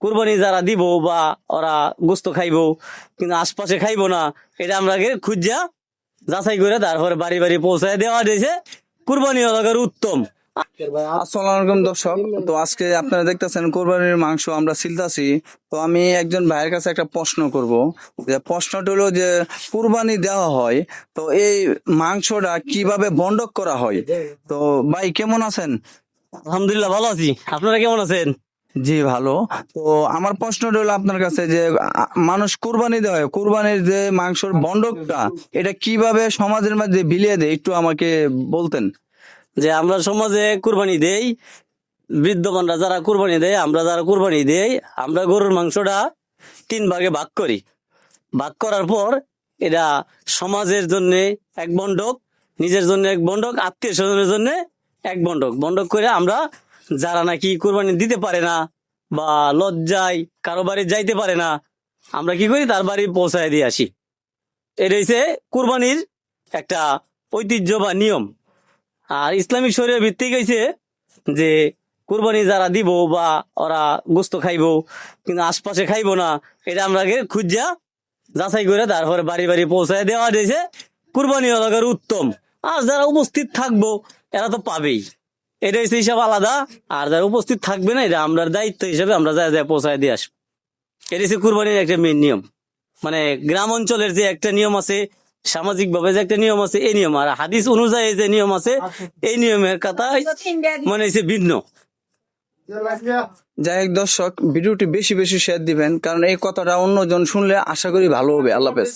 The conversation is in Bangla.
কুরবানি যারা দিব বা ওরা গোস্ত খাইবো কিন্তু আশপাশে খাইবো না, এটা আমরা আগে খুঁজা যাচাই করে তারপরে বাড়ি বাড়ি পৌঁছায় দেওয়া দিয়েছে। কুরবানি এলাকার উত্তম। আসসালামু আলাইকুম দর্শক, তো আজকে আপনারা দেখতেছেন কোরবানির মাংস আমরা ছিলতাছি। তো আমি একজন ভাইয়ের কাছে একটা প্রশ্ন করব, যে প্রশ্নটা হলো যে কুরবানি দেওয়া হয়, তো এই মাংসটা কিভাবে বন্ডক করা হয়? তো ভাই কেমন আছেন? আলহামদুলিল্লাহ ভালো আছি, আপনারা কেমন আছেন? জি ভালো। তো আমার প্রশ্নটা হলো আপনার কাছে যে মানুষ কুরবানি দেওয়া হয়, কুরবানির যে মাংসের বন্ডকটা এটা কিভাবে সমাজের মধ্যে বিলিয়ে দেয়, একটু আমাকে বলতেন। যে আমরা সমাজে কুরবানি দেই, বৃদ্ধমানরা যারা কুরবানি দেয়, আমরা যারা কুরবানি দেই, আমরা গরুর মাংসটা 3 ভাগে ভাগ করি। ভাগ করার পর এটা সমাজের জন্য এক বন্ডক, নিজের জন্য এক বন্ডক, আত্মীয় স্বজনের জন্য এক বন্ডক। বন্ডক করে আমরা যারা নাকি কুরবানি দিতে পারে না বা লজ্জায় কারো বাড়ি যাইতে পারে না, আমরা কি করি তার বাড়ি পৌঁছায় দিয়ে আসি। এটা হচ্ছে কুরবানির একটা ঐতিহ্য বা নিয়ম। আর ইসলামিক শরীয়ত ভিত্তিক হয়েছে যে কুরবানি যারা দিব বা ওরা গোস্ত খাইবো কিন্তু আশপাশে খাইবো না, এটা আমরা আগে খুঁজা যাচাই করে তারপরে বাড়ি বাড়ি পৌঁছায় দেওয়া দিয়েছে। কুরবানি এলাকার উত্তম। আর যারা উপস্থিত থাকবো এরা তো পাবেই, এটা হচ্ছে হিসাব আলাদা। আর যারা উপস্থিত থাকবে না, এটা আমরা দায়িত্ব হিসাবে আমরা যা যা পৌঁছায় দিয়ে আসবো। এটা হচ্ছে কুরবানির একটা মেন নিয়ম। মানে গ্রাম অঞ্চলের যে একটা নিয়ম আছে, সামাজিক ভাবে যে একটা নিয়ম আছে, এই নিয়ম আর হাদিস অনুযায়ী যে নিয়ম আছে, এই নিয়মের কথা মানে হচ্ছে ভিন্ন। যাই হোক দর্শক, ভিডিওটি বেশি বেশি শেয়ার দিবেন, কারণ এই কথাটা অন্যজন শুনলে আশা করি ভালো হবে। আল্লাহ হাফেজ।